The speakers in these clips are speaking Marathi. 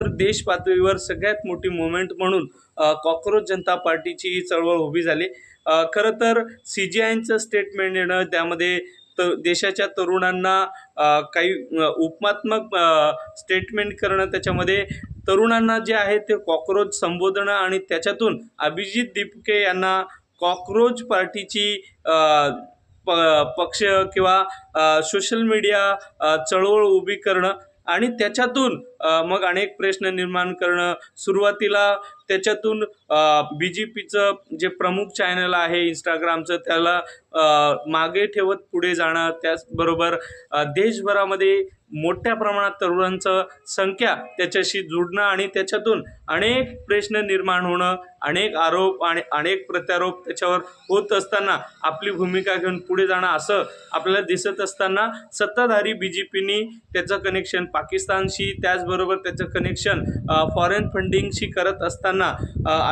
तर देश पातळीवर सगळ्यात मोठी मूव्हमेंट म्हणून कॉकरोच जनता पार्टीची ही चळवळ उभी झाली। खरं तर CGIचं स्टेटमेंट येणं त्यामध्ये देशाच्या तरुणांना काही उपमात्मक स्टेटमेंट करणं, त्याच्यामध्ये तरुणांना जे आहे ते कॉकरोच संबोधणं आणि त्याच्यातून अभिजित दीपके यांना कॉकरोच पार्टीची पक्ष किंवा सोशल मीडिया चळवळ उभी करणं आणि त्याच्यातून मग अनेक प्रश्न निर्माण करणं। सुरुवातीला त्याच्यातून BJPचं जे प्रमुख चॅनल आहे इंस्टाग्रामचं त्याला मागे ठेवत पुढे जाणं, त्याचबरोबर देशभरामध्ये मोठ्या प्रमाणात तरुणांचं संख्या त्याच्याशी जुडणं आणि त्याच्यातून अनेक प्रश्न निर्माण होणं, अनेक आरोप आणि अनेक प्रत्यारोप त्याच्यावर होत असताना आपली भूमिका घेऊन पुढे जाणं असं आपल्याला दिसत असताना सत्ताधारी BJPनी त्याचं कनेक्शन पाकिस्तानशी, त्याचबरोबर त्याचं कनेक्शन फॉरेन फंडिंगशी करत असताना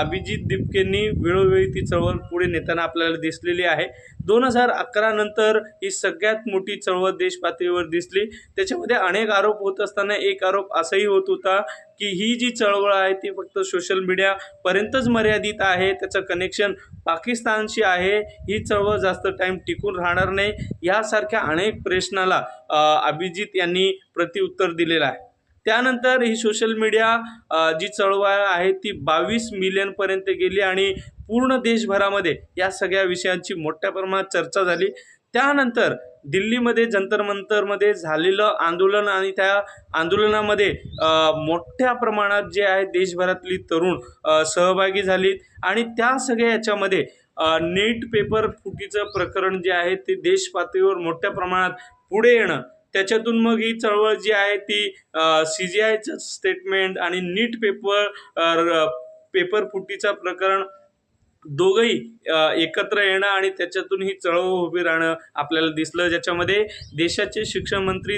अभिजित दीपकेंनी वेळोवेळी ती चळवळ पुढे नेताना आपल्याला दिसलेली आहे। 2011 नंतर ही सगळ्यात मोठी चळवळ देश पातळीवर दिसली। त्याच्यामध्ये अनेक आरोप होत असताना एक आरोप असाही होत होता की ही जी चळवळ आहे ती फक्त सोशल मीडिया पर्यंतच मर्यादित आहे, त्याचं कनेक्शन पाकिस्तानशी आहे, ही चळवळ जास्त टाइम टिकून राहणार नाही, यासारख्या अनेक प्रश्नाला अभिजित यांनी प्रत्युत्तर दिलेलं आहे। त्यानंतर ही सोशल मीडिया जी चळवळ आहे ती 22 मिलियन पर्यंत गेली आणि पूर्ण देशभरामध्ये या सगळ्या विषयांची मोठ्या प्रमाणात चर्चा झाली। त्यानंतर दिल्लीमध्ये जंतर मंतरमध्ये झालेलं आंदोलन आणि त्या आंदोलनामध्ये मोठ्या प्रमाणात जे आहे देशभरातली तरुण सहभागी झालीत आणि त्या सगळ्या याच्यामध्ये नीट पेपर फुटीचं प्रकरण जे आहे ते देश पातळीवर मोठ्या प्रमाणात पुढे येणं, त्याच्यातून मग ही चळवळ जी आहे ती CGIचं स्टेटमेंट आणि नीट पेपर फुटीचं प्रकरण दोघंही एकत्र येणं आणि त्याच्यातून ही चळवळ उभी राहणं आपल्याला दिसलं, ज्याच्यामध्ये देशाचे शिक्षण मंत्री